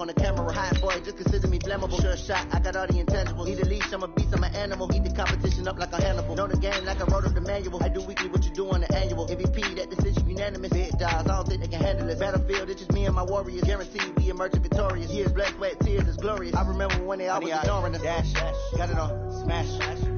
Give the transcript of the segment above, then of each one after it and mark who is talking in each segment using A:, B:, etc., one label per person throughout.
A: on the camera. Hot boy, just consider me flammable. Sure shot, I got all the intangibles. Need a leash, I'm a beast, I'm an animal. Eat the competition up like a Hannibal. Know the game like I wrote up the manual. I do weekly what you do on the annual. MVP, that decision unanimous. Big dogs, I don't think they can handle it. Battlefield, it's just me and my warriors. Guaranteed we emerge victorious. Years, blood, sweat, tears, is glorious. I remember when they always ignoring us. Dash, got it on, smash,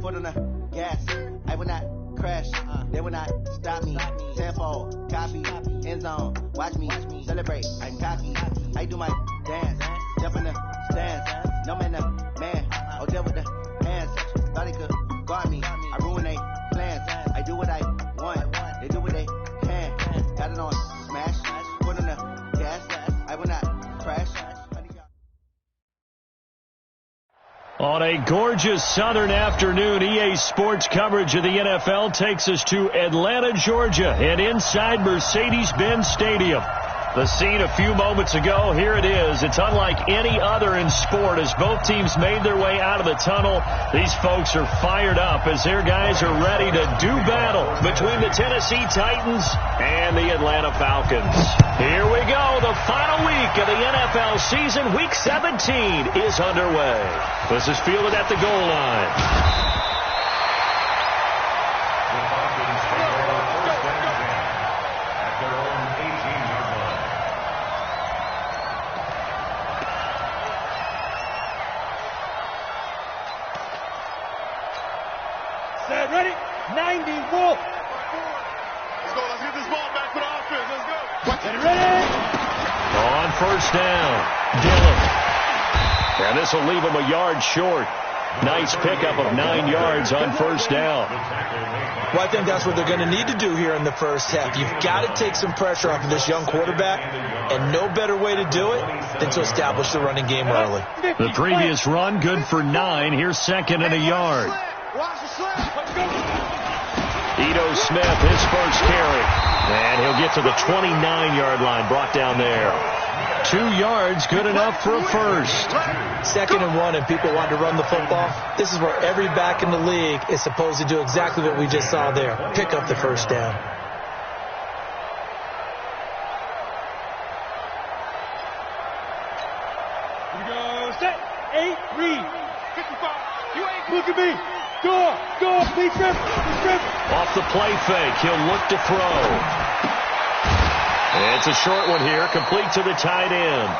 A: foot on the gas. I will not crash, they will not stop me. Tenfold, copy, end zone, watch me celebrate. I'm cocky, I do my dance, jump in the stands. No man, man, oh deal with the hands. Thought they could guard me, I ruin they plans. I do what I want, they do what they can. Got it on, smash, foot on the gas. I will not crash.
B: On a gorgeous southern afternoon, EA Sports coverage of the NFL takes us to Atlanta, Georgia, and inside Mercedes-Benz Stadium. The scene a few moments ago, here it is. It's unlike any other in sport as both teams made their way out of the tunnel. These folks are fired up as their guys are ready to do battle between the Tennessee Titans and the Atlanta Falcons. Here we go. The final week of the NFL season, Week 17, is underway. This is fielded at the goal line.
C: Ready? 90, Wolf.
D: Let's go. Let's get this ball back for the offense. Let's go.
C: Get ready.
B: On first down, Dillon. And this will leave him a yard short. Nice pickup of 9 yards on first down.
E: Well, I think that's what they're going to need to do here in the first half. You've got to take some pressure off of this young quarterback, and no better way to do it than to establish the running game early.
B: The previous run, good for 9. Here's second and a yard. Ito Smith, his first carry. And he'll get to the 29-yard line, brought down there. 2 yards, good enough for a first.
E: Second and 1, and people want to run the football. This is where every back in the league is supposed to do exactly what we just saw there. Pick up the first down.
C: Here we go. Set. 8, read. 55. You ain't look at me. Go, please trip.
B: Off the play fake, he'll look to throw. It's a short one here, complete to the tight end.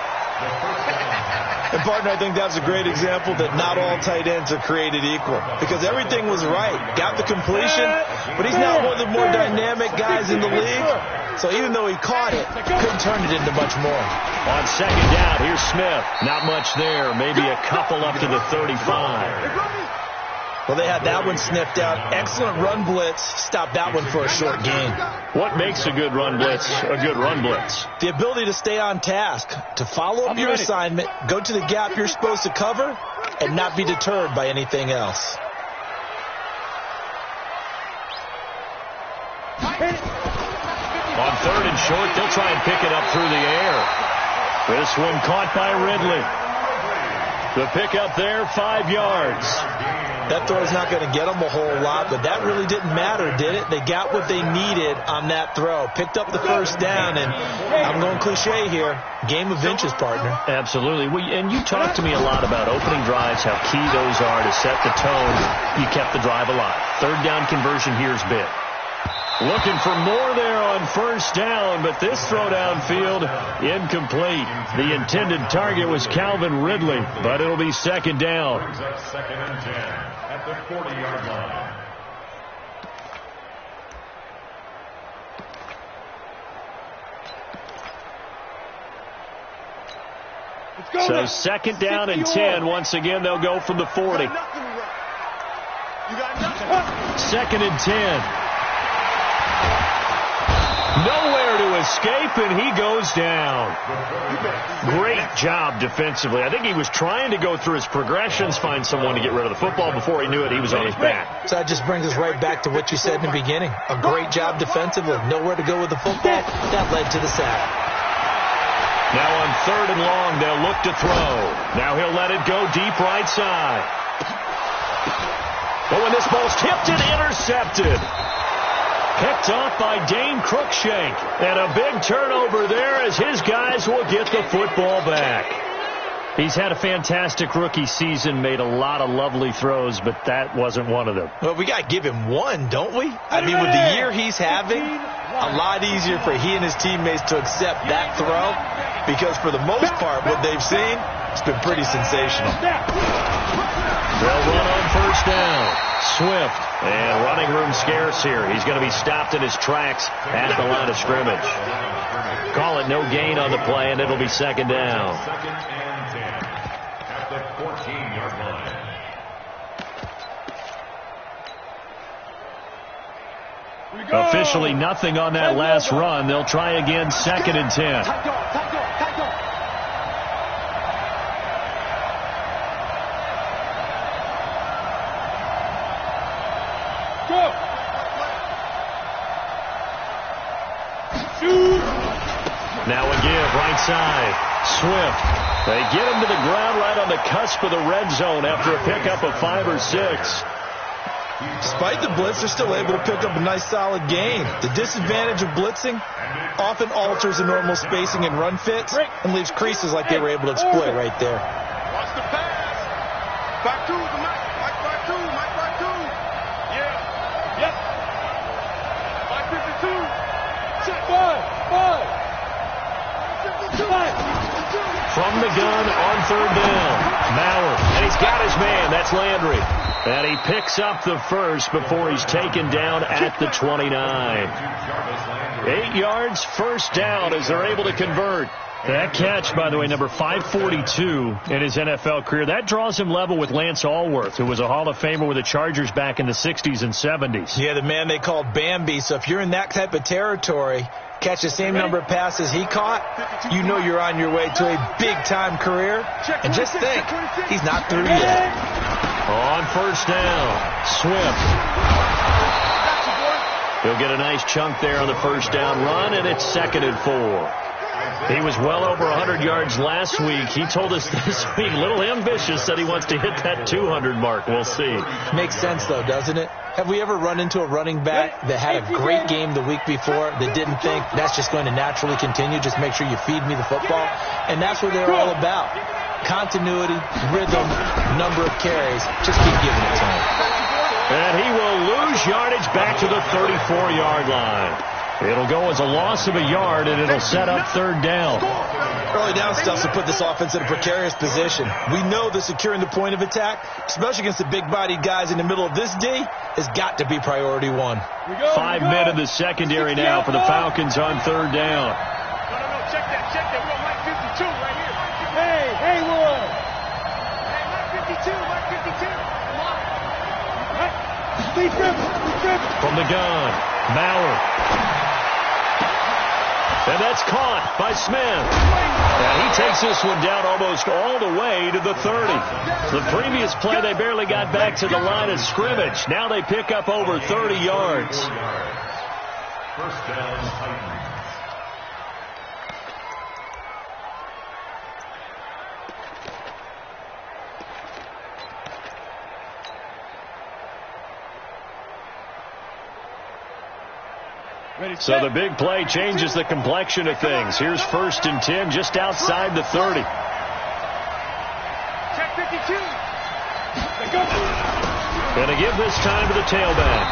E: And, partner, I think that's a great example that not all tight ends are created equal. Because everything was right. Got the completion, but he's not one of the more dynamic guys in the league. So even though he caught it, couldn't turn it into much more.
B: On second down, here's Smith. Not much there, maybe a couple up to the 35.
E: Well, they had that one sniffed out. Excellent run blitz. Stopped that one for a short gain.
B: What makes a good run blitz a good run blitz?
E: The ability to stay on task, to follow up your assignment, go to the gap you're supposed to cover, and not be deterred by anything else.
B: On third and short, they'll try and pick it up through the air. This one caught by Ridley. The pickup there, 5 yards.
E: That throw's not going to get them a whole lot, but that really didn't matter, did it? They got what they needed on that throw. Picked up the first down, and I'm going cliche here. Game of inches, partner.
B: Absolutely. And you talk to me a lot about opening drives, how key those are to set the tone. You kept the drive alive. Third down conversion here is big. Looking for more there on first down, but this throw downfield incomplete. The intended target was Calvin Ridley, but it'll be second down.
D: Second and 10 at the 40-yard line.
B: So second down and 10. Once again, they'll go from the 40. Second and 10. Nowhere to escape, and he goes down. Great job defensively. I think he was trying to go through his progressions, find someone to get rid of the football. Before he knew it, he was on his back.
E: So that just brings us right back to what you said in the beginning. A great job defensively. Nowhere to go with the football. That led to the sack.
B: Now on third and long, they'll look to throw. Now he'll let it go deep right side. But when this ball's tipped and intercepted. Picked off by Dane Cruikshank. And a big turnover there as his guys will get the football back. He's had a fantastic rookie season, made a lot of lovely throws, but that wasn't one of them.
E: Well, we got to give him one, don't we? I mean, with the year he's having, a lot easier for he and his teammates to accept that throw, because for the most part, what they've seen, it's been pretty sensational.
B: They'll run on first down. Swift, and running room scarce here. He's going to be stopped in his tracks at the line of scrimmage. Call it no gain on the play, and it'll be second down.
F: At the 14-yard line.
B: Officially nothing on that last run. They'll try again, 2nd and 10. Now a give, right side. Swift. They get him to the ground right on the cusp of the red zone after a pickup of 5 or 6.
E: Despite the blitz, they're still able to pick up a nice solid gain. The disadvantage of blitzing often alters the normal spacing and run fits and leaves creases like they were able to exploit right there.
D: Watch the pass. Back two, Mike back two. Yeah. Yep. 552. Check. 5.
B: From the gun on 3rd down. Maurer, and he's got his man. That's Landry. And he picks up the first before he's taken down at the 29. 8 yards, first down as they're able to convert. That catch, by the way, number 542 in his NFL career, that draws him level with Lance Allworth, who was a Hall of Famer with the Chargers back in the 60s and 70s.
E: Yeah, the man they called Bambi. So if you're in that type of territory, catch the same number of passes he caught, you know you're on your way to a big-time career. And just think, he's not through yet.
B: On first down, Swift. He'll get a nice chunk there on the first down run, and it's 2nd and 4. He was well over 100 yards last week. He told us this week, a little ambitious, said he wants to hit that 200 mark. We'll see.
E: Makes sense, though, doesn't it? Have we ever run into a running back that had a great game the week before that didn't think that's just going to naturally continue, just make sure you feed me the football? And that's what they're all about. Continuity, rhythm, number of carries. Just keep giving it to him.
B: And he will lose yardage back to the 34-yard line. It'll go as a loss of a yard, and it'll set up 3rd down.
E: Early down stuff to put this offense in a precarious position. We know that securing the point of attack, especially against the big-bodied guys in the middle of this D, has got to be priority 1.
B: 5 men in the secondary now for the Falcons on 3rd down.
D: No, check that. We got Mike 52 right here.
C: Hey, Haywood.
D: Hey, Mike 52. Come on.
C: Please dribble.
B: From the gun, Maurer. And that's caught by Smith. And he takes this one down almost all the way to the 30. The previous play, they barely got back to the line of scrimmage. Now they pick up over 30 yards.
F: First down, Titans.
B: So the big play changes the complexion of things. Here's 1st and 10 just outside the 30.
D: Check 52.
B: Going to give this time to the tailback.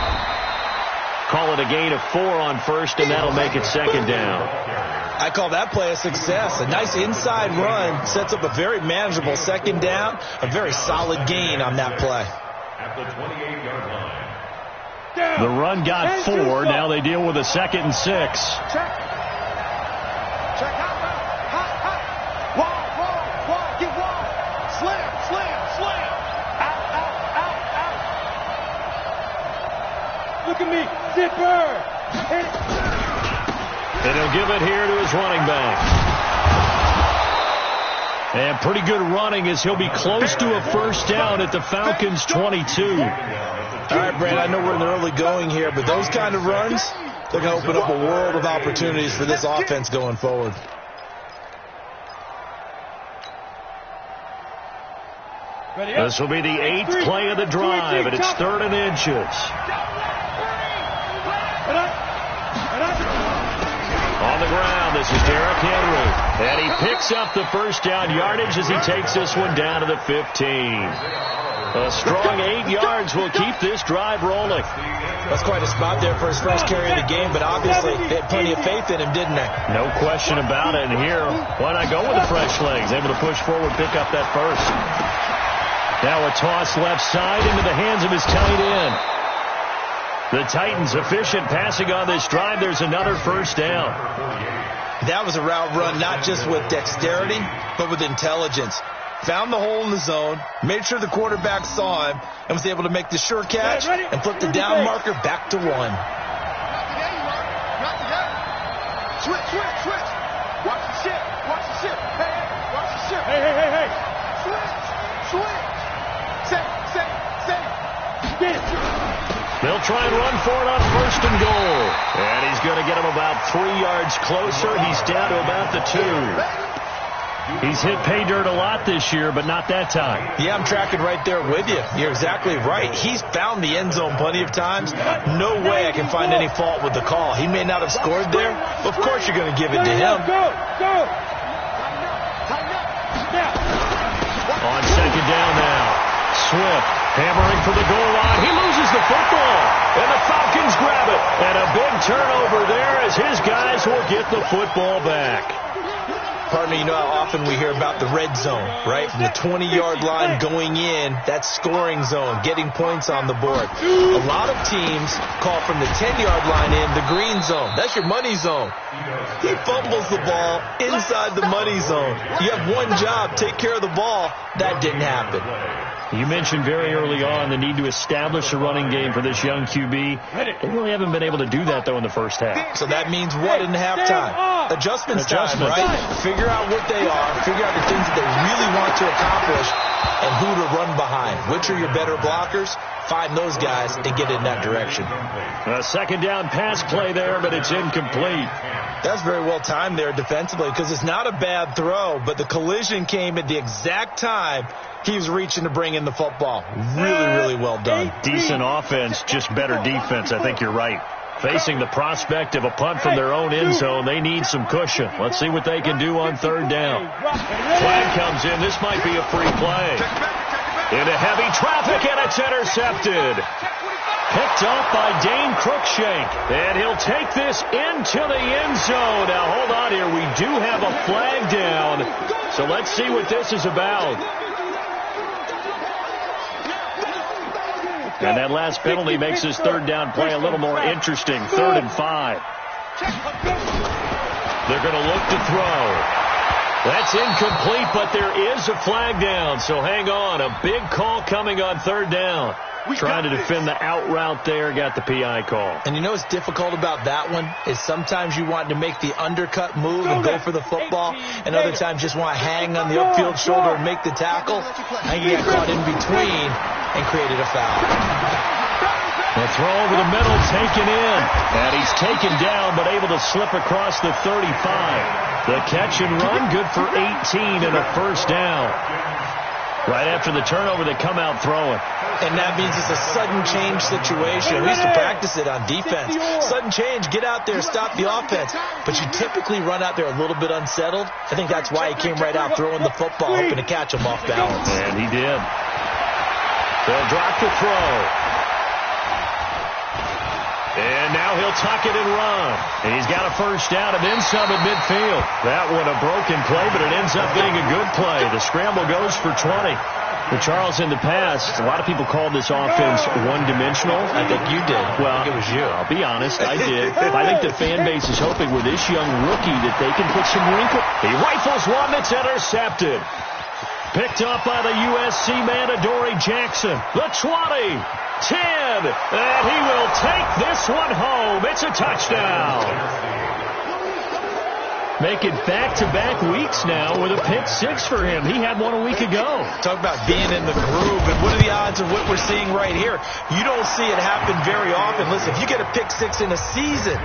B: Call it a gain of 4 on 1st, and that'll make it 2nd down.
E: I call that play a success. A nice inside run sets up a very manageable 2nd down. A very solid gain on that play.
F: At the 28-yard line.
B: The run got 4. Now they deal with a 2nd and 6.
D: Check. Wall. Get wall. Slam. Out.
C: Look at me. Zipper.
B: And he'll give it here to his running back. And pretty good running as he'll be close to a 1st down at the Falcons' 22.
E: All right, Brad, I know we're in the early going here, but those kind of runs, they're going to open up a world of opportunities for this offense going forward.
B: This will be the 8th play of the drive, and it's 3rd and inches. On the ground. This is Derrick Henry. And he picks up the first down yardage as he takes this one down to the 15. A strong 8 yards will keep this drive rolling.
E: That's quite a spot there for his first carry of the game, but obviously they had plenty of faith in him, didn't they?
B: No question about it. And here, why not go with the fresh legs? Able to push forward, pick up that first. Now a toss left side into the hands of his tight end. The Titans efficient passing on this drive. There's another first down.
E: That was a route run not just with dexterity, but with intelligence. Found the hole in the zone, made sure the quarterback saw him, and was able to make the sure catch and flip the down marker back to 1.
D: Switch. Watch the ship. Hey, watch the ship.
C: Hey.
D: Switch. Say.
C: Get it.
B: They'll try and run for it on first and goal. And he's going to get him about 3 yards closer. He's down to about the 2. He's hit pay dirt a lot this year, but not that time.
E: Yeah, I'm tracking right there with you. You're exactly right. He's found the end zone plenty of times. No way I can find any fault with the call. He may not have scored there, but of course you're going to give it to him.
C: Go.
B: On second down now. Swift hammering for the goal line. He loses the football, and the Falcons grab it. And a big turnover there as his guys will get the football back.
E: Partner, you know how often we hear about the red zone, right? From the 20-yard line going in, that scoring zone, getting points on the board. A lot of teams call from the 10-yard line in the green zone. That's your money zone. He fumbles the ball inside the money zone. You have one job, take care of the ball. That didn't happen.
B: You mentioned very early on the need to establish a running game for this young QB. They really haven't been able to do that, though, in the first half.
E: So that means what in halftime? Adjustments time, right? Figure out what they are, figure out the things that they really want to accomplish, and who to run behind. Which are your better blockers? Find those guys and get in that direction.
B: A second down pass play there, but it's incomplete.
E: That's very well timed there defensively because it's not a bad throw, but the collision came at the exact time he was reaching to bring in the football. Really well done.
B: Decent offense, just better defense. I think you're right. Facing the prospect of a punt from their own end zone, they need some cushion. Let's see what they can do on third down. Flag comes in. This might be a free play. Into heavy traffic, and it's intercepted. Picked off by Dane Cruikshank. And he'll take this into the end zone. Now, hold on here. We do have a flag down. So let's see what this is about. And that last penalty makes his third down play a little more interesting. 3rd and 5. They're going to look to throw. That's incomplete, but there is a flag down. So hang on. A big call coming on third down. Trying to defend the out route there. Got the PI call.
E: And you know what's difficult about that one is sometimes you want to make the undercut move and go for the football, and other times just want to hang on the upfield shoulder and make the tackle. And you get caught in between and created a foul.
B: The throw over the middle, taken in. And he's taken down, but able to slip across the 35. The catch and run, good for 18 and a first down. Right after the turnover, they come out throwing.
E: And that means it's a sudden change situation. We used to practice it on defense. Sudden change, get out there, stop the offense. But you typically run out there a little bit unsettled. I think that's why he came right out throwing the football, hoping to catch him off balance.
B: And he did. They'll drop the throw. And now he'll tuck it and run. And he's got a first down and then some at midfield. That one a broken play, but it ends up being a good play. The scramble goes for 20. For Charles, in the past, a lot of people called this offense one-dimensional.
E: I think you did.
B: Well,
E: it was you.
B: I'll be honest, I did. I think the fan base is hoping with this young rookie that they can put some wrinkle. He rifles one that's intercepted. Picked up by the USC man, Adoree Jackson. The 20, 10, and he will take this one home. It's a touchdown. Make it back-to-back weeks now with a pick 6 for him. He had one a week ago.
E: Talk about being in the groove, and what are the odds of what we're seeing right here? You don't see it happen very often. Listen, if you get a pick 6 in a season,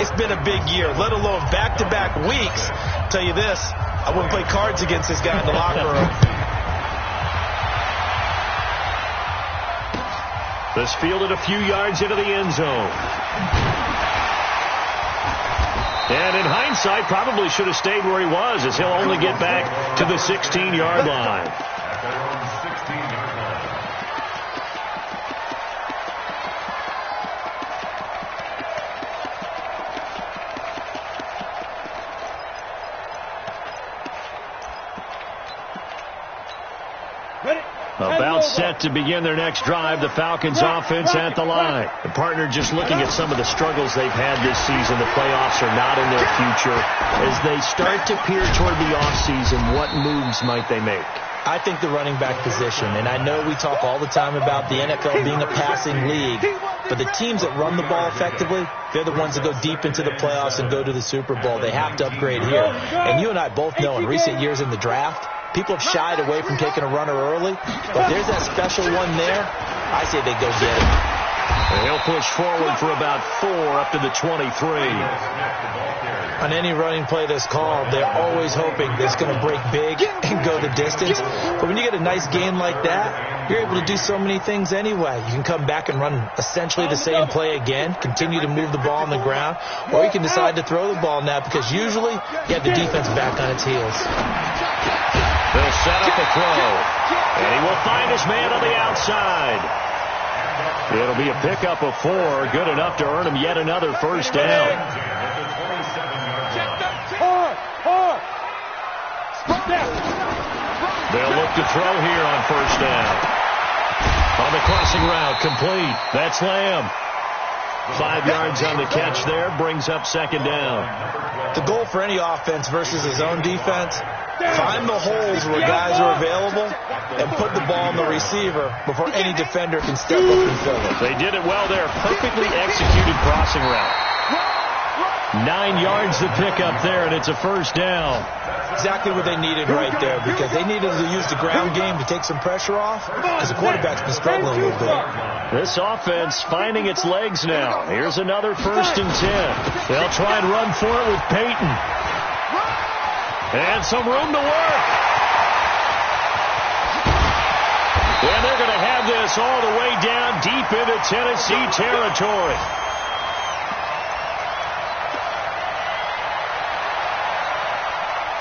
E: it's been a big year, let alone back-to-back weeks. I'll tell you this, I wouldn't play cards against this guy in the locker room.
B: This fielded a few yards into the end zone. And in hindsight, probably should have stayed where he was, as he'll only get back to the 16-yard line.
F: At their own 16-yard line.
B: About set to begin their next drive, the Falcons offense at the line. The partner just looking at some of the struggles they've had this season. The playoffs are not in their future. As they start to peer toward the offseason, what moves might they make?
E: I think the running back position, and I know we talk all the time about the NFL being a passing league, but the teams that run the ball effectively, they're the ones that go deep into the playoffs and go to the Super Bowl. They have to upgrade here. And you and I both know in recent years in the draft, people have shied away from taking a runner early, but there's that special one there. I say they go get him.
B: And he'll push forward for about 4 up to the 23.
E: On any running play that's called, they're always hoping that it's going to break big and go the distance. But when you get a nice gain like that, you're able to do so many things anyway. You can come back and run essentially the same play again, continue to move the ball on the ground, or you can decide to throw the ball now because usually you have the defense back on its heels.
B: They'll set up a throw, and he will find his man on the outside. It'll be a pickup of 4, good enough to earn him yet another first down. They'll look to throw here on first down. On the crossing route, complete. That's Lamb. 5 yards on the catch there, brings up second down.
E: The goal for any offense versus his own defense, find the holes where guys are available and put the ball on the receiver before any defender can step up and fill it.
B: They did it well there. Perfectly executed crossing route. 9 yards to pick up there, and it's a first down.
E: Exactly what they needed right there, because they needed to use the ground game to take some pressure off, because the quarterback's been struggling a little bit.
B: This offense finding its legs now. Here's another 1st and 10. They'll try and run for it with Peyton. And some room to work. And they're going to have this all the way down deep into Tennessee territory.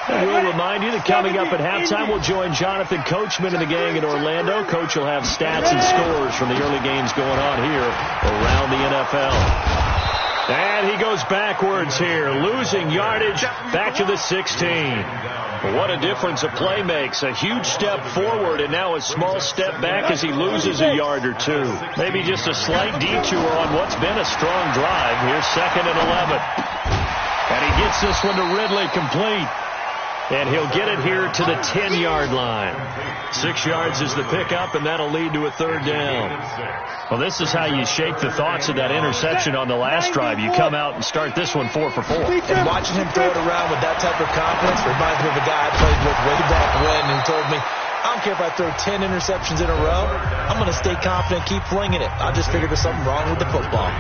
B: And we'll remind you that coming up at halftime, we'll join Jonathan Coachman and the gang in Orlando. Coach will have stats and scores from the early games going on here around the NFL. And he goes backwards here, losing yardage back to the 16. What a difference a play makes. A huge step forward and now a small step back as he loses a yard or 2. Maybe just a slight detour on what's been a strong drive. Here's 2nd and 11. And he gets this one to Ridley complete. And he'll get it here to the 10-yard line. 6 yards is the pickup, and that'll lead to a 3rd down. Well, this is how you shake the thoughts of that interception on the last drive. You come out and start this one 4 for 4.
E: And watching him throw it around with that type of confidence reminds me of a guy I played with way back when who told me, I don't care if I throw 10 interceptions in a row. I'm going to stay confident, keep flinging it. I just figured there's something wrong with the football.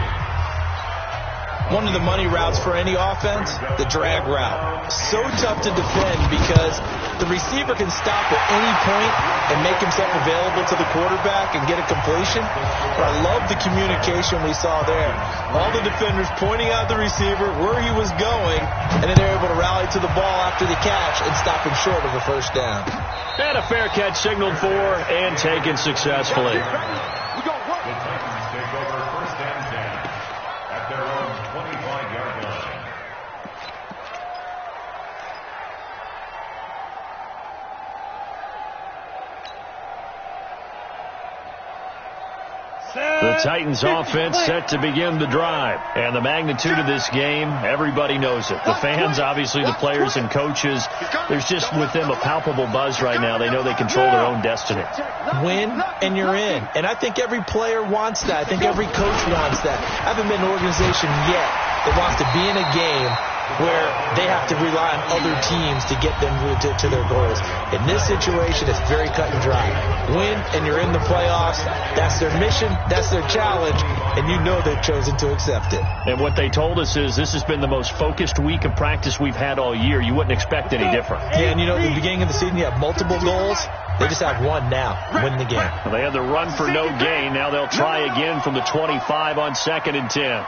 E: One of the money routes for any offense, the drag route. So tough to defend because the receiver can stop at any point and make himself available to the quarterback and get a completion. But I love the communication we saw there. All the defenders pointing out the receiver where he was going, and then they're able to rally to the ball after the catch and stop him short of a first down.
B: And a fair catch signaled for and taken successfully.
F: The Titans take over 1st and 10 at their own 25-yard line.
B: The Titans offense set to begin the drive. And the magnitude of this game, everybody knows it. The fans, obviously the players and coaches, there's just with them a palpable buzz right now. They know they control their own destiny.
E: Win and you're in. And I think every player wants that. I think every coach wants that. I haven't been an organization yet that wants to be in a game where they have to rely on other teams to get them to their goals. In this situation, it's very cut and dry. Win, and you're in the playoffs. That's their mission. That's their challenge. And you know they've chosen to accept it.
B: And what they told us is this has been the most focused week of practice we've had all year. You wouldn't expect any different.
E: Yeah, and you know, at the beginning of the season, you have multiple goals. They just have one now. Win the game.
B: Well, they had the run for no gain. Now they'll try again from the 25 on 2nd and 10.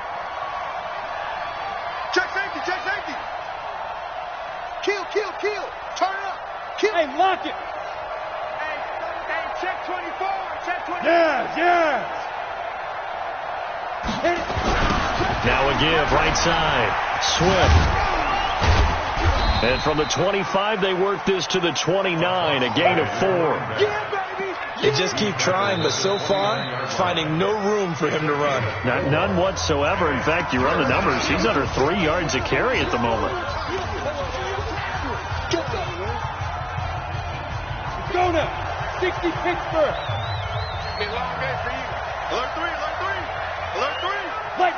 D: Check safety, check safety.
C: Hey, lock it.
D: Hey, check 24. Check 24.
C: Yes. Hit it.
B: Now a give, right side. Swift. And from the 25, they work this to the 29, a gain of 4.
D: Yeah, baby.
E: They just keep trying, but so far, finding no room for him to run.
B: None whatsoever. In fact, you run the numbers. He's under 3 yards a carry at the moment.
C: Go now. 60 Pittsburgh.
D: Big long game for you. Alert 3. Alert 3.
C: Light.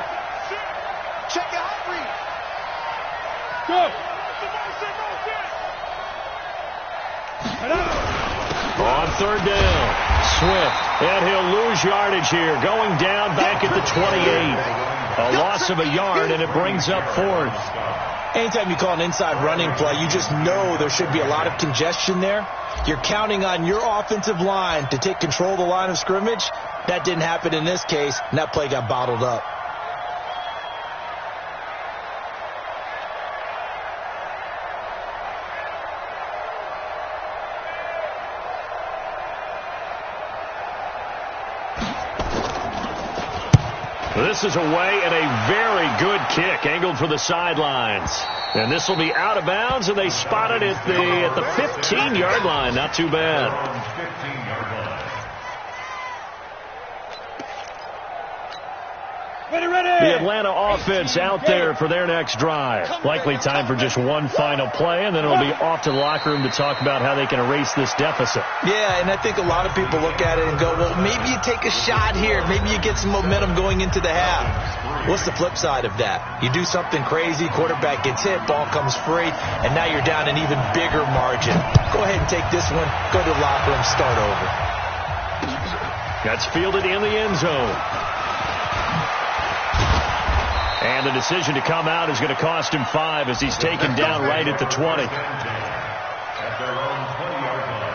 D: Check it out, read.
C: Go. Head out.
B: On third down, Swift. And he'll lose yardage here. Going down back at the 28. A loss of a yard, and it brings up 4th.
E: Anytime you call an inside running play, you just know there should be a lot of congestion there. You're counting on your offensive line to take control of the line of scrimmage. That didn't happen in this case, and that play got bottled up.
B: This is away and a very good kick angled for the sidelines. And this will be out of bounds, and they spot it at the 15-yard line. Not too bad.
F: 15-yard line.
C: Ready.
B: The Atlanta offense out there for their next drive. Likely time for just one final play, and then it'll be off to the locker room to talk about how they can erase this deficit.
E: Yeah, and I think a lot of people look at it and go, well, maybe you take a shot here. Maybe you get some momentum going into the half. What's the flip side of that? You do something crazy, quarterback gets hit, ball comes free, and now you're down an even bigger margin. Go ahead and take this one, go to the locker room, start over.
B: That's fielded in the end zone. And the decision to come out is going to cost him 5 as he's taken down right at the 20.
F: At their own 20-yard line.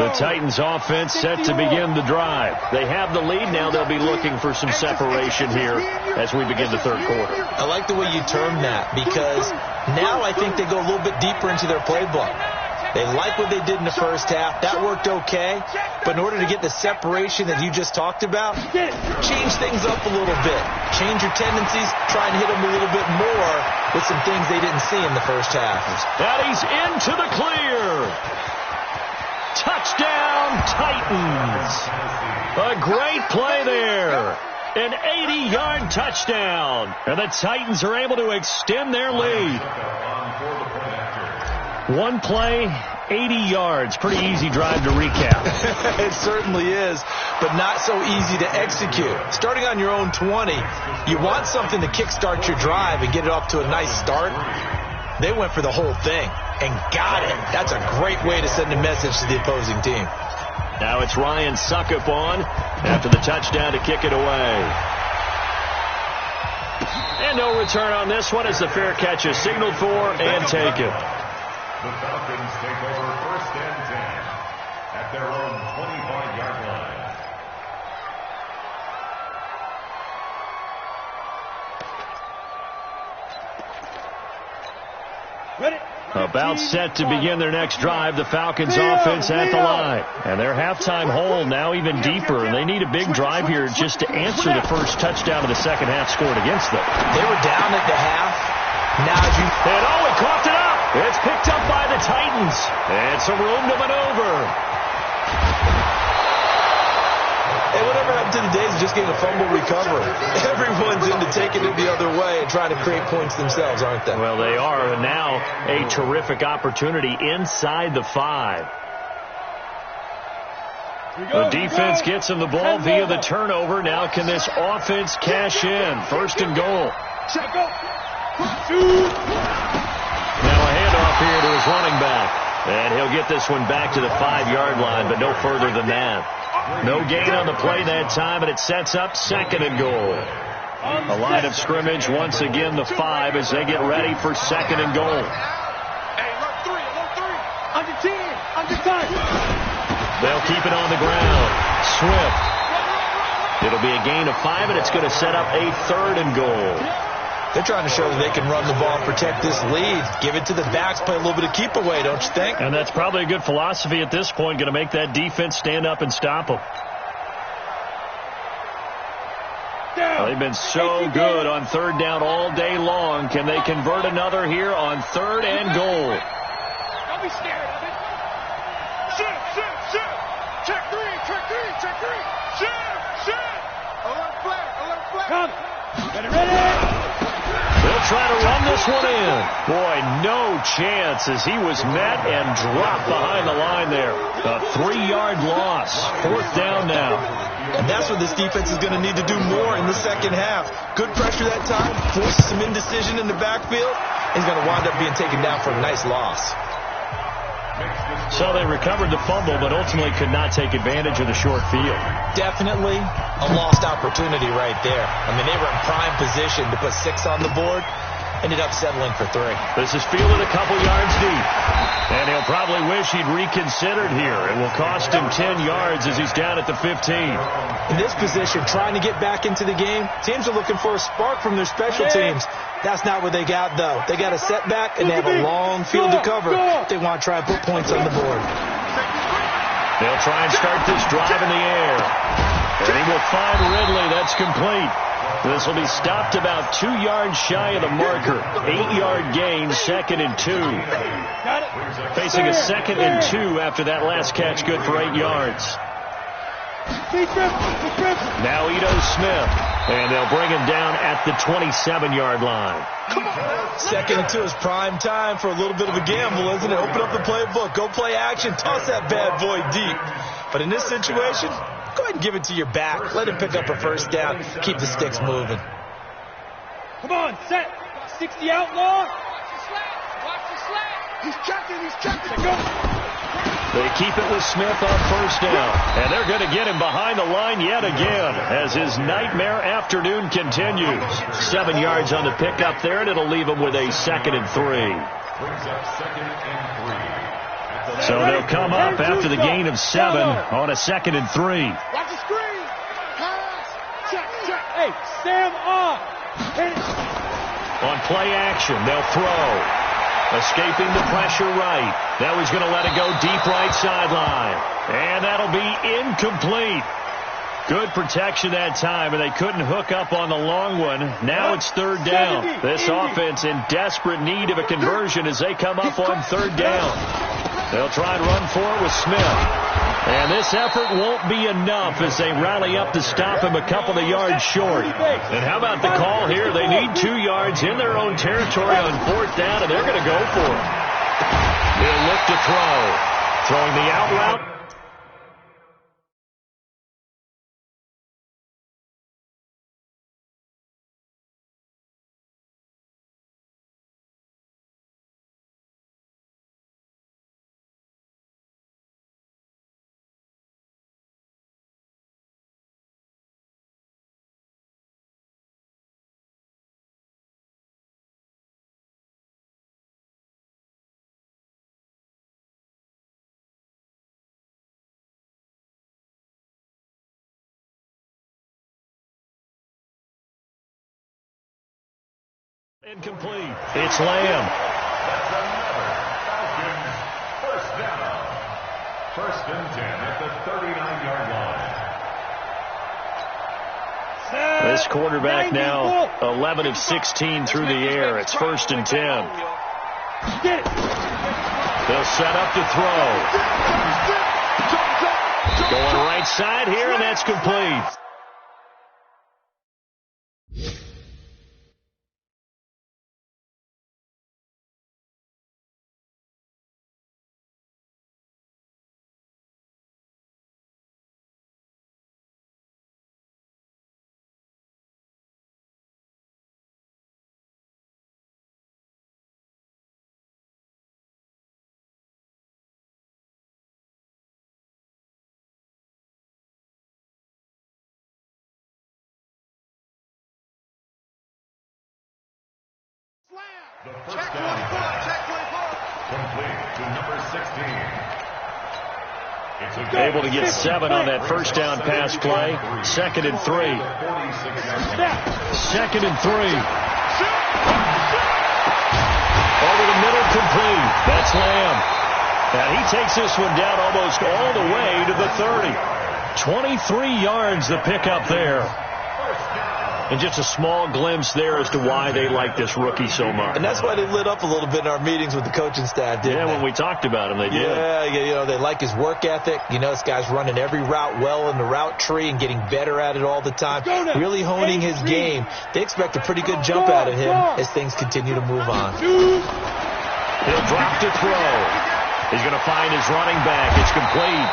B: The Titans offense set to begin the drive. They have the lead. Now they'll be looking for some separation here as we begin the third quarter.
E: I like the way you term that, because now I think they go a little bit deeper into their playbook. They like what they did in the first half. That worked okay. But in order to get the separation that you just talked about, change things up a little bit. Change your tendencies. Try and hit them a little bit more with some things they didn't see in the first half.
B: And he's into the clear. Touchdown, Titans. A great play there. An 80-yard touchdown. And the Titans are able to extend their lead. One play, 80 yards. Pretty easy drive to recap.
E: It certainly is, but not so easy to execute. Starting on your own 20, you want something to kickstart your drive and get it off to a nice start. They went for the whole thing and got it. That's a great way to send a message to the opposing team.
B: Now it's Ryan Suckup on after the touchdown to kick it away. And no return on this one as the fair catch is signaled for and taken.
F: The Falcons take over 1st and 10 at their own 25-yard line.
C: Ready.
B: About set to begin their next drive, the Falcons offense at the line. And their halftime hole now even deeper, and they need a big drive here just to answer the first touchdown of the second half scored against them.
E: They were down at the half. Now as you...
B: And oh, he coughed it up. It's picked up by the Titans. And some room to maneuver.
E: Hey, whatever happened to the days of just getting a fumble recovery? Everyone's into taking it the other way and trying to create points themselves, aren't they?
B: Well, they are. And now a terrific opportunity inside the 5. The defense gets him the ball via the turnover. Now can this offense cash in? 1st and goal.
C: Check up. Shoot.
B: Now a handoff here to his running back. And he'll get this one back to the 5-yard line, but no further than that. No gain on the play that time, and it sets up 2nd and goal. A line of scrimmage, once again the 5 as they get ready for 2nd and goal.
D: Hey, alert 3.
C: Under 10. Under 10.
B: They'll keep it on the ground. Swift. It'll be a gain of 5, and it's going to set up a 3rd and goal.
E: They're trying to show that they can run the ball, protect this lead, give it to the backs, play a little bit of keep away, don't you think?
B: And that's probably a good philosophy at this point, going to make that defense stand up and stop them. Well, they've been so good on third down all day long. Can they convert another here on third and goal?
C: Don't be scared of it. Shoot. Check three. Shoot. Alert flag. Come. Get it ready.
B: They'll try to run this one in. Boy, no chance as he was met and dropped behind the line there. A 3-yard loss. Fourth down now.
E: And that's what this defense is going to need to do more in the second half. Good pressure that time, forces some indecision in the backfield. He's going to wind up being taken down for a nice loss.
B: So they recovered the fumble, but ultimately could not take advantage of the short field.
E: Definitely a lost opportunity right there. I mean, they were in prime position to put 6 on the board. Ended up settling for 3.
B: This is fielded a couple yards deep. And he'll probably wish he'd reconsidered here. It will cost him 10 yards as he's down at the 15.
E: In this position, trying to get back into the game, teams are looking for a spark from their special teams. That's not what they got, though. They got a setback, and they have a long field to cover. They want to try and put points on the board.
B: They'll try and start this drive in the air. And he will find Ridley. That's complete. This will be stopped about 2 yards shy of the marker. 8-yard gain, 2nd and 2. Facing a 2nd and 2 after that last catch, good for 8 yards. Now Ito Smith, and they'll bring him down at the 27-yard line.
E: 2nd and 2 is prime time for a little bit of a gamble, isn't it? Open up the playbook, go play action, toss that bad boy deep. But in this situation, go ahead and give it to your back. Let him pick up a first down. Keep the sticks moving.
C: Come on, set. 60 outlaw.
D: Watch the slant. He's checking.
C: Go.
B: They keep it with Smith on first down. And they're going to get him behind the line yet again as his nightmare afternoon continues. 7 yards on the pickup there, and it'll leave him with a 2nd and 3.
F: Brings up 2nd and 3.
B: So they'll come up after the gain of 7 on a 2nd and 3.
D: Watch the screen. Pass. Check.
C: Hey, Sam off.
B: On play action, they'll throw. Escaping the pressure right. Now he's going to let it go deep right sideline. And that'll be incomplete. Good protection that time, and they couldn't hook up on the long one. Now it's third down. This offense in desperate need of a conversion as they come up on third down. They'll try and run for it with Smith. And this effort won't be enough as they rally up to stop him a couple of yards short. And how about the call here? They need 2 yards in their own territory on fourth down, and they're going to go for it. He'll look to throw. Throwing the out route. Incomplete. It's Lamb.
F: That's another Falcons first down. 1st and 10 at the 39-yard line.
B: This quarterback now 11 of 16 through the air. It's 1st and 10. They'll set up to throw. Going right side here, and that's complete.
F: The first down pass. Complete to number 16.
B: Able to get 7 on that first down pass play. 2nd and 3. 2nd and 3. Over the middle, complete. That's Lamb. And he takes this one down almost all the way to the 30. 23 yards the pickup there. And just a small glimpse there as to why they like this rookie so much.
E: And that's why they lit up a little bit in our meetings with the coaching staff, didn't they?
B: When we talked about him, they did.
E: Yeah, they like his work ethic. This guy's running every route well in the route tree and getting better at it all the time, really honing his game. They expect a pretty good jump out of him as things continue to move on.
B: He'll drop to throw. He's going to find his running back. It's complete.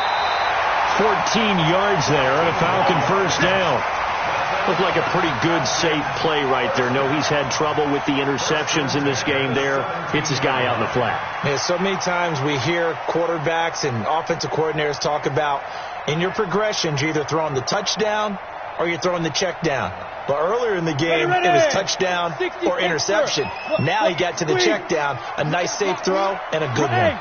B: 14 yards there and a Falcon first down. Looked like a pretty good, safe play right there. No, he's had trouble with the interceptions in this game there. Hits his guy out in the flat.
E: Yeah, so many times we hear quarterbacks and offensive coordinators talk about in your progressions, you're either throwing the touchdown or you're throwing the check down. But earlier in the game, it was touchdown or interception. Now he got to the check down. A nice safe throw and a good one.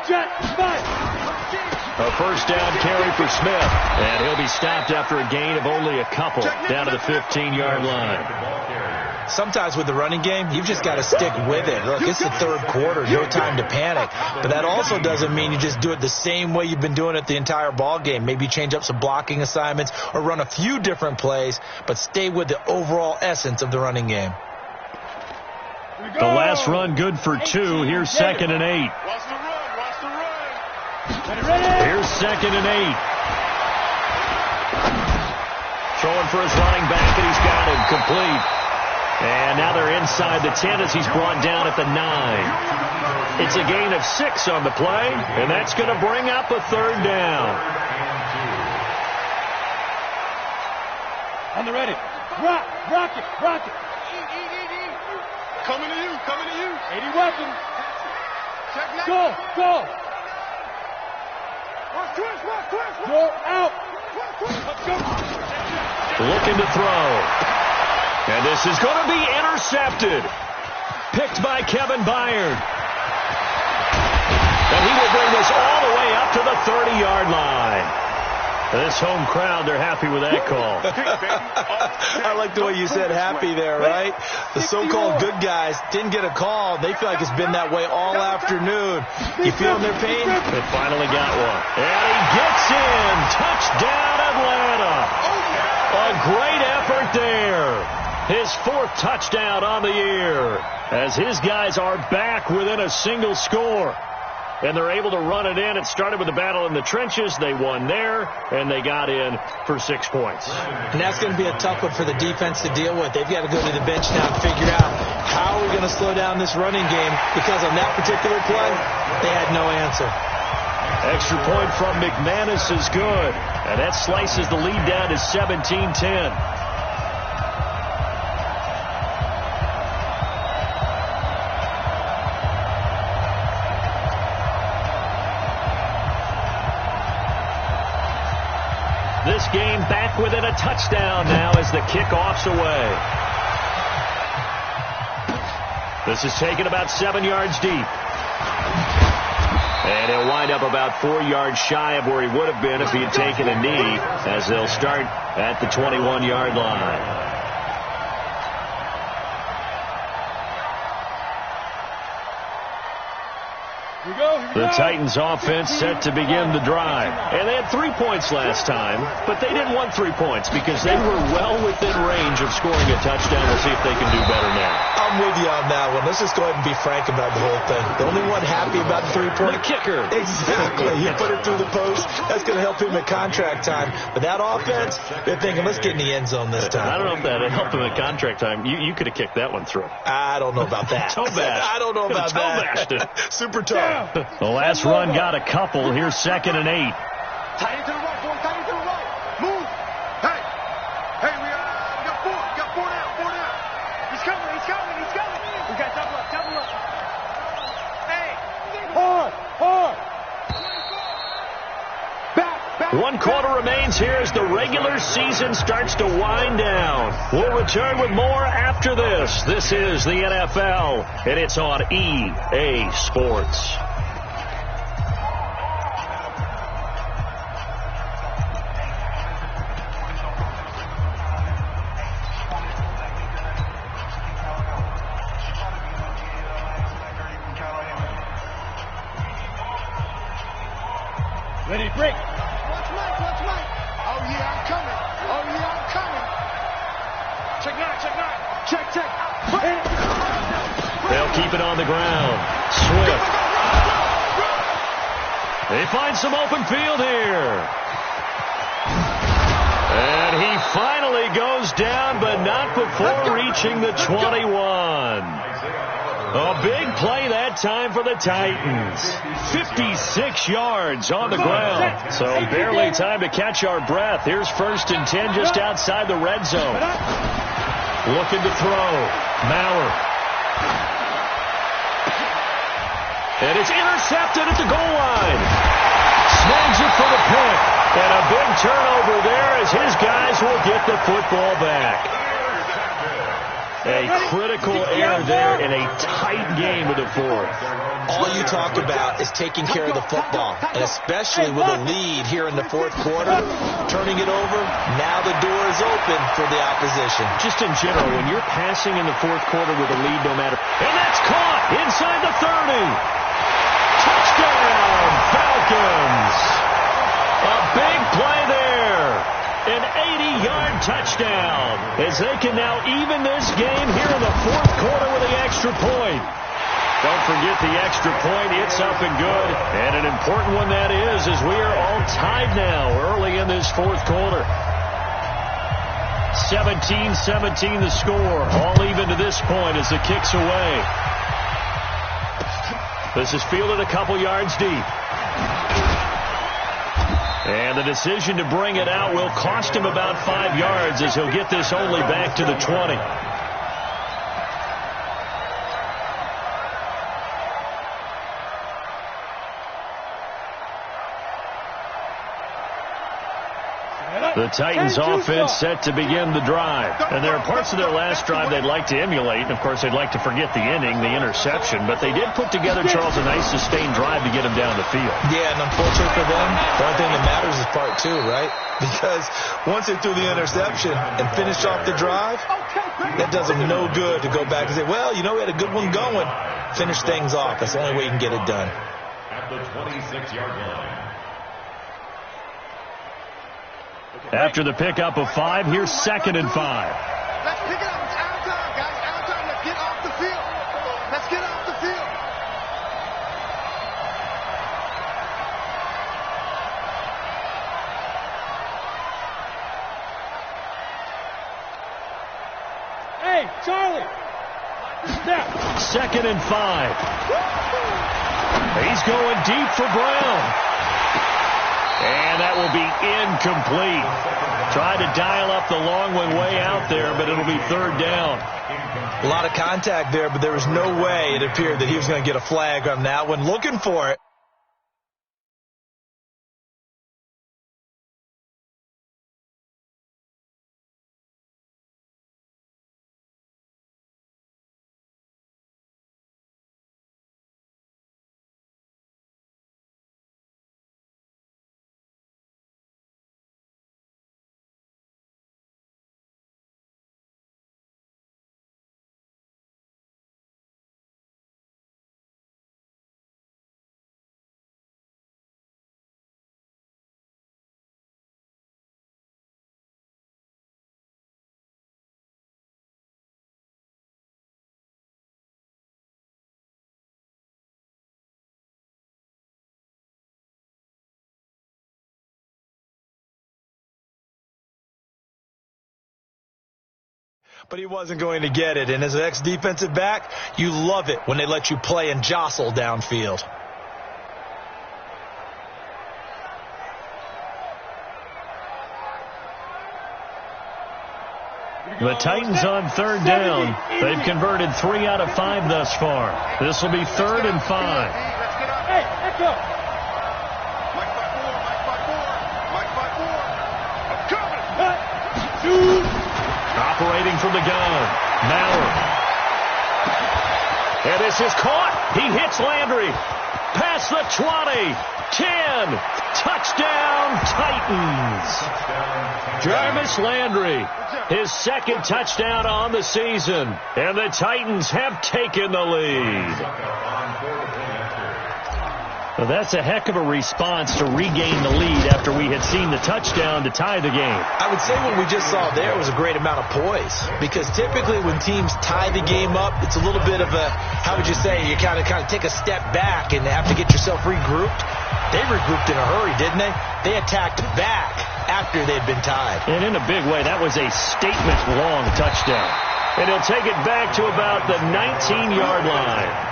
B: A first down carry for Smith. And he'll be stopped after a gain of only a couple down to the 15-yard line.
E: Sometimes with the running game, you've just got to stick with it. Look, it's the third quarter, no time to panic. But that also doesn't mean you just do it the same way you've been doing it the entire ball game. Maybe change up some blocking assignments or run a few different plays, but stay with the overall essence of the running game.
B: The last run good for 2. Here's 2nd and 8.
D: Watch the run. Watch the run.
B: Here's 2nd and 8. Throwing for his running back, and he's got him complete. And now they're inside the 10 as he's brought down at the 9. It's a gain of 6 on the play, and that's going to bring up a third down.
C: On the ready. Rock it.
D: Coming to you.
C: 80 weapons.
D: Check now.
C: Go. Go out. Let's go.
B: Looking to throw. And this is going to be intercepted. Picked by Kevin Byard. And he will bring this all the way up to the 30-yard line. This home crowd, they're happy with that call.
E: I like the way you said happy there, right? The so-called good guys didn't get a call. They feel like it's been that way all afternoon. You feeling their pain?
B: They finally got one. And he gets in. Touchdown, Atlanta. A great effort there. His 4th touchdown on the year as his guys are back within a single score. And they're able to run it in. It started with a battle in the trenches. They won there, and they got in for 6 points.
E: And that's going to be a tough one for the defense to deal with. They've got to go to the bench now and figure out how are we going to slow down this running game, because on that particular play, they had no answer.
B: Extra point from McManus is good, and that slices the lead down to 17-10. This game back within a touchdown now as the kickoff's away. This is taken about 7 yards deep. And he'll wind up about 4 yards shy of where he would have been if he had taken a knee, as they'll start at the 21-yard line. The Titans offense set to begin the drive. And they had 3 points last time, but they didn't want 3 points because they were well within range of scoring a touchdown. We'll see if they can do better now.
E: I'm with you on that one. Let's just go ahead and be frank about the whole thing. The only one happy about the 3-point.
B: The kicker.
E: Exactly. He put it through the post. That's going to help him at contract time. But that offense, they're thinking, let's get in the end zone this time.
B: I don't know if that helped him at contract time. You could have kicked that one through.
E: I don't know about that.
B: Toe bash.
E: I don't know about that.
B: Toe bashed it.
E: Super tough.
B: The last run got a couple. Here's 2nd and 8.
D: Tight end to the right, boy. Tight end to the right. Move. Hey, we got 4. We got 4 down. 4 down. He's coming. We got double up. Hey.
C: Hard. Back.
B: 1 quarter remains here as the regular season starts to wind down. We'll return with more after this. This is the NFL, and it's on EA Sports.
C: Ready, break.
D: Watch Mike, watch Mike. Oh, yeah, I'm coming. Oh, yeah, I'm coming. Check nine, check nine. Check, check.
B: They'll keep it on the ground. Swift. They find some open field here. And he finally goes down, but not before reaching the 21. A big play that time for the Titans. 56 yards on the ground. So barely time to catch our breath. Here's 1st and 10 just outside the red zone. Looking to throw. Maurer. And it's intercepted at the goal line. Snags it for the pick. And a big turnover there as his guys will get the football back. A critical error there in a tight game of the 4th.
E: All you talk about is taking care of the football, and especially with a lead here in the 4th quarter, turning it over, now the door is open for the opposition.
B: Just in general, when you're passing in the 4th quarter with a lead, no matter. And that's caught inside the 30. Touchdown, Falcons. A big play there. An 80-yard touchdown as they can now even this game here in the 4th quarter with the extra point. Don't forget the extra point. It's up and good. And an important one that is, as we are all tied now early in this 4th quarter. 17-17 the score. All even to this point as the kick's away. This is fielded a couple yards deep. And the decision to bring it out will cost him about 5 yards as he'll get this only back to the 20. The Titans offense set to begin the drive. And there are parts of their last drive they'd like to emulate. And, of course, they'd like to forget the inning, the interception. But they did put together, Charles, a nice sustained drive to get him down the field.
E: Yeah, and unfortunately for them, the only thing that matters is part 2, right? Because once they threw the interception and finished off the drive, that does them no good to go back and say, well, you know, we had a good one going. Finish things off. That's the only way you can get it done.
F: At the 26-yard line.
B: After the pickup of 5, here's 2nd and 5.
D: Let's pick it up. It's out of time, guys. Out of time. Let's get off the field. Let's get off the field.
C: Hey, Charlie. Step.
B: 2nd and 5. He's going deep for Brown. And that will be incomplete. Tried to dial up the long one way out there, but it'll be 3rd down.
E: A lot of contact there, but there was no way it appeared that he was going to get a flag on that one. Looking for it. But he wasn't going to get it. And as an ex-defensive back, you love it when they let you play and jostle downfield.
B: The Titans on 3rd down. They've converted 3 out of 5 thus far. This will be 3rd and 5.
C: Hey, let's go.
D: Mike by 4. Mike by 4. Mike by 4. I'm coming.
C: 2.
B: Operating from the gun. Maurer. And this is caught. He hits Landry. Past the 20. 10. Touchdown, Titans. Jarvis Landry. His 2nd touchdown on the season. And the Titans have taken the lead. Well, that's a heck of a response to regain the lead after we had seen the touchdown to tie the game.
E: I would say what we just saw there was a great amount of poise, because typically when teams tie the game up, it's a little bit of a, how would you say, you kind of take a step back and have to get yourself regrouped. They regrouped in a hurry, didn't they? They attacked back after they'd been tied.
B: And in a big way, that was a statement-long touchdown. And he'll take it back to about the 19-yard line.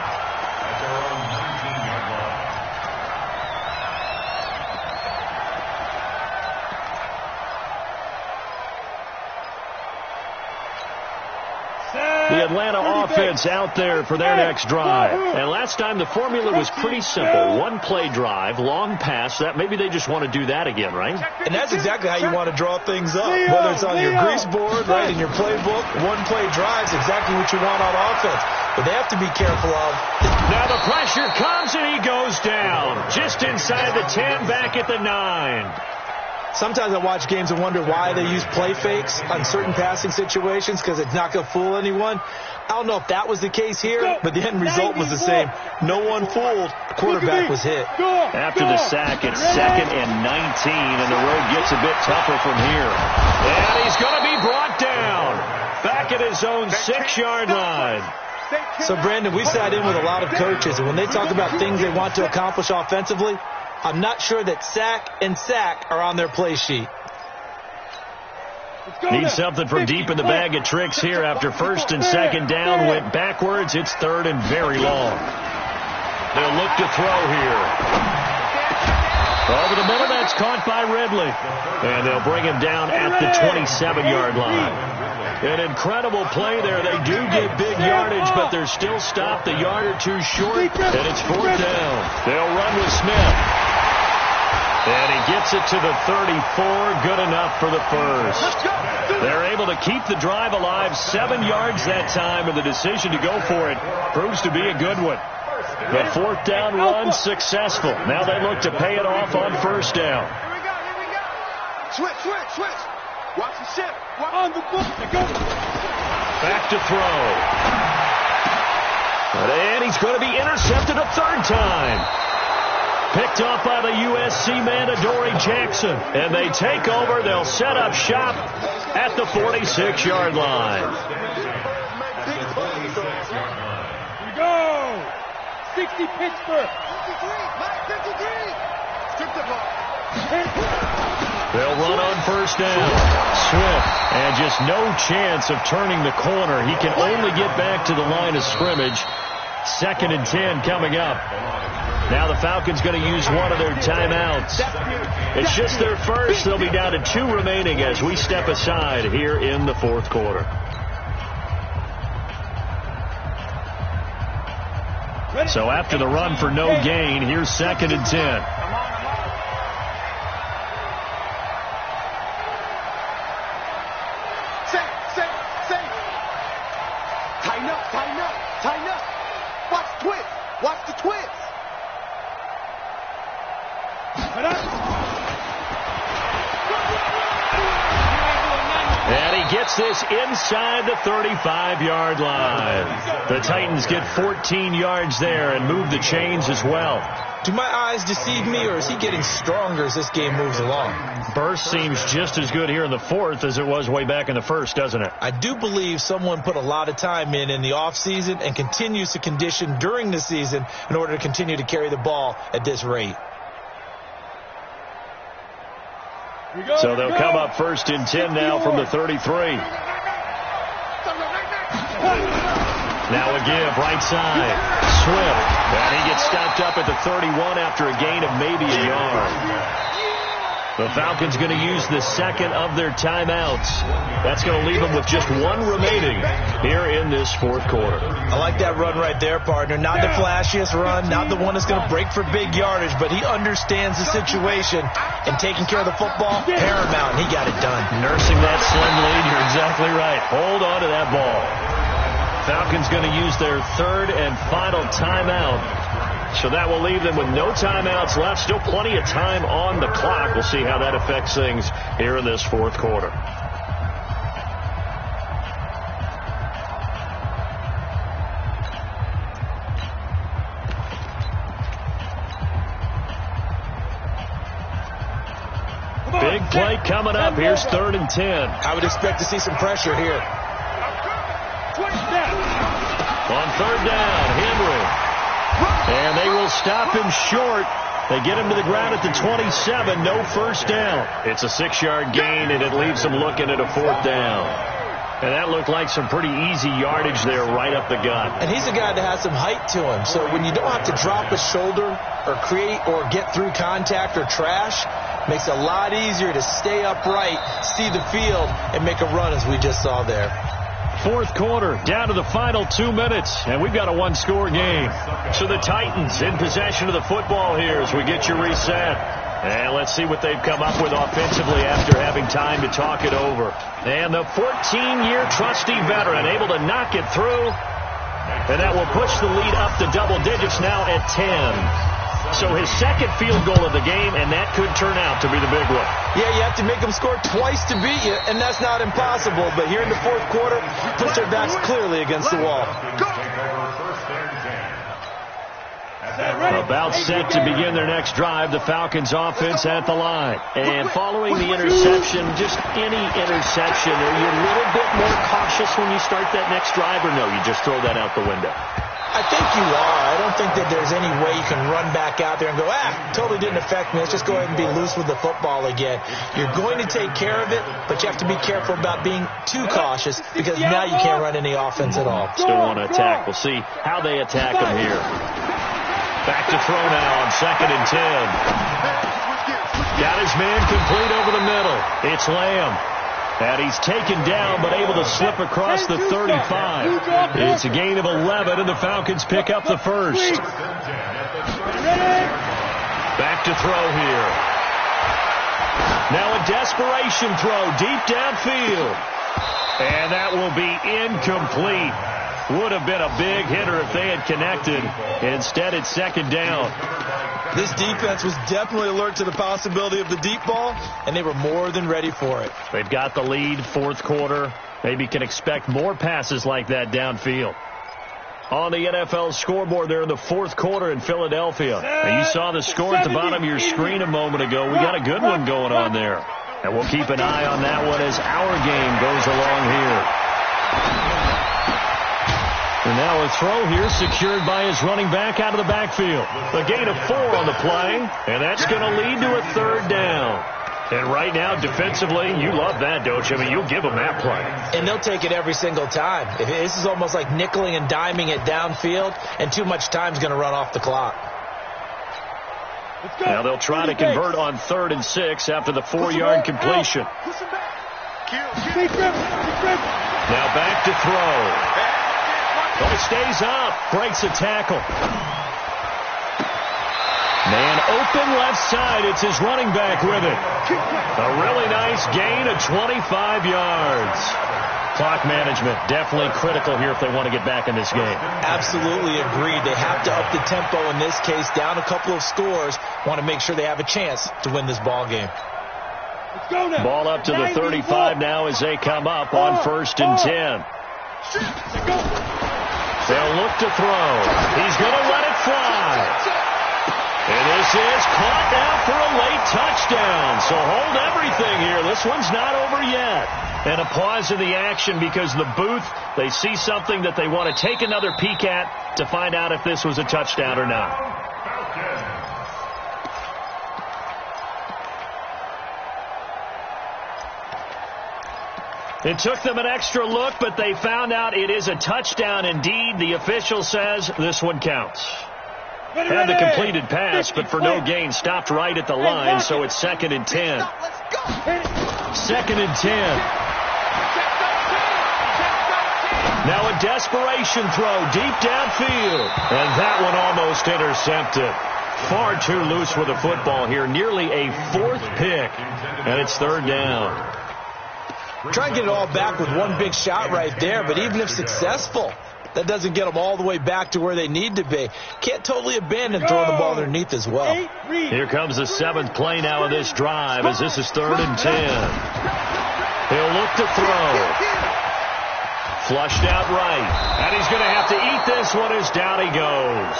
B: The Atlanta offense out there for their next drive. And last time the formula was pretty simple. One play drive, long pass. That maybe they just want to do that again, right?
E: And that's exactly how you want to draw things up. Whether it's on your grease board, right, in your playbook, one play drive is exactly what you want on offense. But they have to be careful of.
B: Now the pressure comes and he goes down. Just inside the 10, back at the 9.
E: Sometimes I watch games and wonder why they use play fakes on certain passing situations, because it's not going to fool anyone. I don't know if that was the case here, but the end result was the same. No one fooled. The quarterback was hit.
B: After the sack, it's 2nd and 19, and the road gets a bit tougher from here. And he's going to be brought down. Back at his own 6-yard line.
E: So, Brandon, we sat in with a lot of coaches, and when they talk about things they want to accomplish offensively, I'm not sure that sack and sack are on their play sheet.
B: Need something from deep in the bag of tricks here after 1st and 2nd down. Went backwards. It's 3rd and very long. They'll look to throw here. Over the middle, that's caught by Ridley. And they'll bring him down at the 27-yard line. An incredible play there. They do get big yardage, but they're still stopped a yard or two short, and it's 4th down. They'll run with Smith. And he gets it to the 34. Good enough for the first. They're able to keep the drive alive. 7 yards that time, and the decision to go for it proves to be a good one. The 4th down run successful. Now they look to pay it off on 1st down.
D: Here we go. Switch. Watch the ship. On the book. Go.
B: Back to throw. And he's going to be intercepted a 3rd time. Picked off by the USC man, Adoree Jackson. And they take over. They'll set up shop at the 46-yard line.
C: Here we go. 60 Pittsburgh.
D: 53. Strip the ball.
B: They'll run on 1st down. Swift, and just no chance of turning the corner. He can only get back to the line of scrimmage. 2nd and 10 coming up. Now the Falcons going to use one of their timeouts. It's just their first. They'll be down to 2 remaining as we step aside here in the 4th quarter. So after the run for no gain, here's 2nd and 10.
D: Tighten up. Watch the twist.
B: And he gets this inside the 35-yard line. The Titans get 14 yards there and move the chains as well.
E: Do my eyes deceive me, or is he getting stronger as this game moves along?
B: Burst seems just as good here in the 4th as it was way back in the 1st, doesn't it?
E: I do believe someone put a lot of time in the offseason and continues to condition during the season in order to continue to carry the ball at this rate.
B: So they'll come up 1st and 10 now from the 33. Now a give, right side. Swift. And he gets stopped up at the 31 after a gain of maybe a yard. The Falcons going to use the 2nd of their timeouts. That's going to leave them with just 1 remaining here in this 4th quarter.
E: I like that run right there, partner. Not the flashiest run, not the one that's going to break for big yardage, but he understands the situation, and taking care of the football, paramount, and he got it done.
B: Nursing that slim lead, you're exactly right. Hold on to that ball. Falcons going to use their 3rd and final timeout. So that will leave them with no timeouts left. Still plenty of time on the clock. We'll see how that affects things here in this 4th quarter. big play coming up. Here's 3rd and 10.
E: I would expect to see some pressure here.
B: On 3rd down, Henry. And they will stop him short. They get him to the ground at the 27. No first down. It's a 6-yard gain, and it leaves them looking at a 4th down. And that looked like some pretty easy yardage there right up the gut.
E: And he's a guy that has some height to him. So when you don't have to drop a shoulder or create or get through contact or trash, makes it a lot easier to stay upright, see the field, and make a run as we just saw there.
B: 4th quarter, down to the final 2 minutes, and we've got a 1-score game. So the Titans in possession of the football here as we get you reset. And let's see what they've come up with offensively after having time to talk it over. And the 14-year trusty veteran able to knock it through. And that will push the lead up to double digits now at 10. So his 2nd field goal of the game, and that could turn out to be the big one.
E: Yeah, you have to make them score twice to beat you, and that's not impossible. But here in the 4th quarter, puts their backs clearly against the wall.
B: About set to begin their next drive, the Falcons offense at the line. And following the interception, just any interception, are you a little bit more cautious when you start that next drive, or no, you just throw that out the window?
E: I think you are. I don't think that there's any way you can run back out there and go, totally didn't affect me. Let's just go ahead and be loose with the football again. You're going to take care of it, but you have to be careful about being too cautious because now you can't run any offense at all.
B: Still want to attack. We'll see how they attack him here. Back to throw now on 2nd and 10. Got his man complete over the middle. It's Lamb. And he's taken down, but able to slip across the 35. It's a gain of 11, and the Falcons pick up the first. Back to throw here. Now a desperation throw deep downfield. And that will be incomplete. Would have been a big hitter if they had connected. Instead, it's 2nd down.
E: This defense was definitely alert to the possibility of the deep ball, and they were more than ready for it.
B: They've got the lead, 4th quarter. Maybe can expect more passes like that downfield. On the NFL scoreboard there in the 4th quarter in Philadelphia. And you saw the score at the bottom of your screen a moment ago. We got a good one going on there. And we'll keep an eye on that one as our game goes along here. And now a throw here secured by his running back out of the backfield. A gain of 4 on the play, and that's going to lead to a 3rd down. And right now, defensively, you love that, don't you? I mean, you'll give them that play.
E: And they'll take it every single time. This is almost like nickeling and diming it downfield, and too much time's going to run off the clock.
B: Now they'll try to convert on 3rd and 6 after the 4-yard completion. Now back to throw. But it stays up. Breaks a tackle. Man open left side. It's his running back with it. A really nice gain of 25 yards. Clock management definitely critical here if they want to get back in this game.
E: Absolutely agreed. They have to up the tempo in this case. Down a couple of scores. Want to make sure they have a chance to win this ball game.
B: Ball up to the 35 now as they come up on 1st and 10. They'll look to throw. He's going to let it fly. And this is caught now for a late touchdown. So hold everything here. This one's not over yet. And a pause in the action because the booth, they see something that they want to take another peek at to find out if this was a touchdown or not. It took them an extra look, but they found out it is a touchdown indeed. The official says this one counts. Had the completed pass, but for no gain, stopped right at the line, so it's 2nd and 10. 2nd and 10. Now a desperation throw deep downfield, and that one almost intercepted. Far too loose with the football here, nearly a 4th pick, and it's 3rd down.
E: Try and get it all back with one big shot right there, but even if successful, that doesn't get them all the way back to where they need to be. Can't totally abandon throwing the ball underneath as well.
B: Here comes the 7th play now of this drive as this is 3rd and 10. He'll look to throw. Flushed out right. And he's going to have to eat this one as down he goes.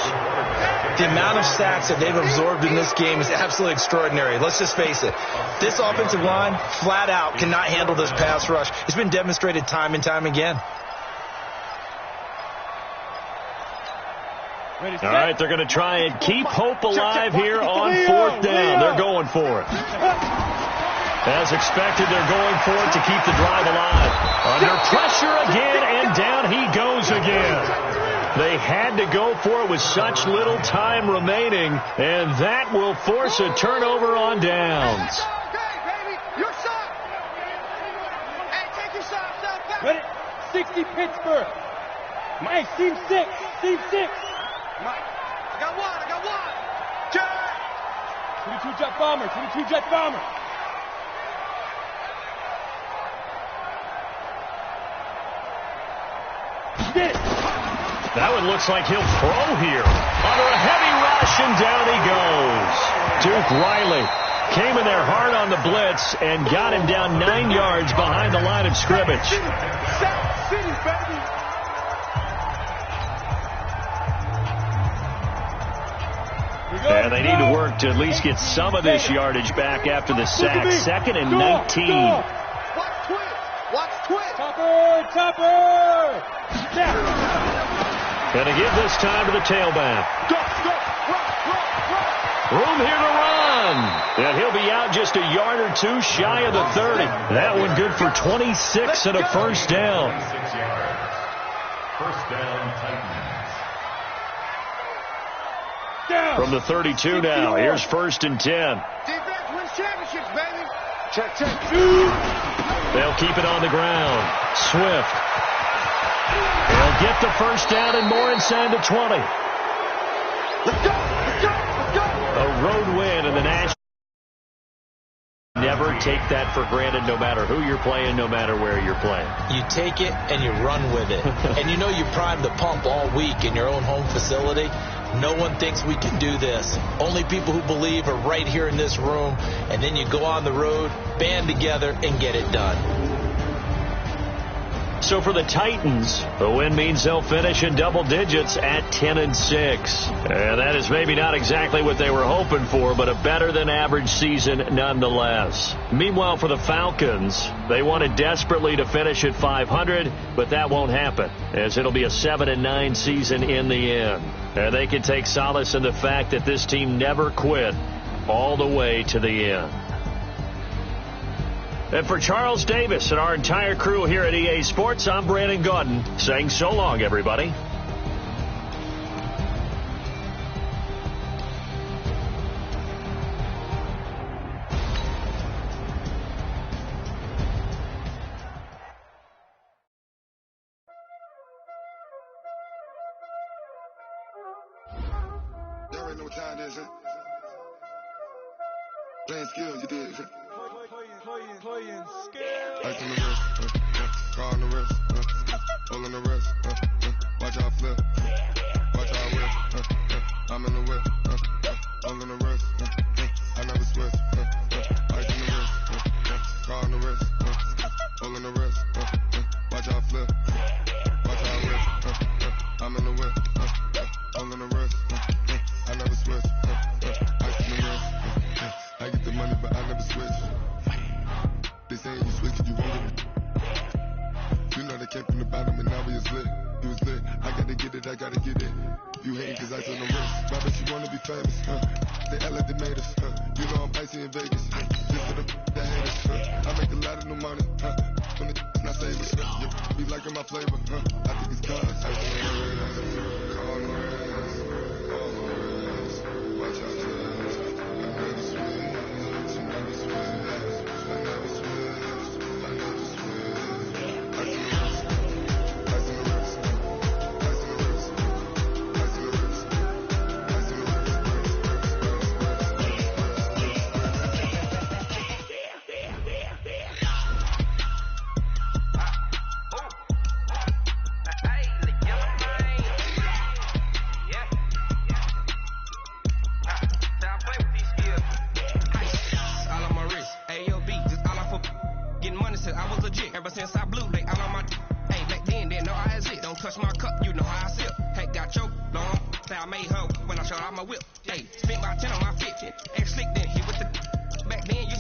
E: The amount of sacks that they've absorbed in this game is absolutely extraordinary. Let's just face it. This offensive line, flat out, cannot handle this pass rush. It's been demonstrated time and time again.
B: All right, they're going to try and keep hope alive here on 4th down. They're going for it. As expected, they're going for it to keep the drive alive. Under pressure again, and down he goes again. They had to go for it with such little time remaining, and that will force a turnover on downs.
C: Ready? 60 Pittsburgh. Mike, team 6. Team 6.
D: I got one. Jet.
C: 22 jet bomber. 22 jet bomber.
B: That one looks like he'll throw here. Under a heavy rush, and down he goes. Duke Riley came in there hard on the blitz and got him down 9 yards behind the line of scrimmage. And they need to work to at least get some of this yardage back after the sack. 2nd and 19.
D: Watch twist.
C: Topper.
B: Going to give this time to the tailback. Room here to run. And he'll be out just a yard or two shy of the 30. That one good for 26 and a first down.
F: 26 yards. First down, Titans.
B: From the 32 now. Here's 1st and 10.
D: Defense wins championships, baby. Check.
B: They'll keep it on the ground. Swift. They'll get the first down and more inside the 20.
D: Let's go.
B: A road win in the National. Never take that for granted, no matter who you're playing, no matter where you're playing.
E: You take it and you run with it. And you know you primed the pump all week in your own home facility. No one thinks we can do this. Only people who believe are right here in this room. And then you go on the road, band together, and get it done.
B: So for the Titans, the win means they'll finish in double digits at 10-6. And that is maybe not exactly what they were hoping for, but a better than average season nonetheless. Meanwhile, for the Falcons, they wanted desperately to finish at 500, but that won't happen, as it'll be a 7-9 season in the end. And they can take solace in the fact that this team never quit all the way to the end. And for Charles Davis and our entire crew here at EA Sports, I'm Brandon Gaudin saying so long, everybody.
G: Y'all already know what time it is, huh? Playing skills, you did, huh?
C: Playing skill.
G: Ice on the wrist, car on the wrist, hole in the wrist, watch out flip, watch out whip, I'm in the whip, hole in the wrist, I never switch, ice on the wrist, car on the wrist, hole in the wrist, watch out flip, watch out whip, I'm in the whip, hole in the wrist, I never switch, ice on the wrist, I get the money but I never switch. They saying you switch, you won't get it. You know they came from the bottom and now we is lit. You was lit, I gotta get it, I gotta get it. You hating cause I told them wrist. Why bet you wanna be famous, They act like they made us, You know I'm icy in Vegas, Just for the haters, I make a lot of new money, When the not savers, You be liking my flavor, I think it's cause I on the wrist, watch out, I never switch, I never switch.
H: shot out my whip. Hey, spent about 10 on my 50. Act slick then, hit with the back then, you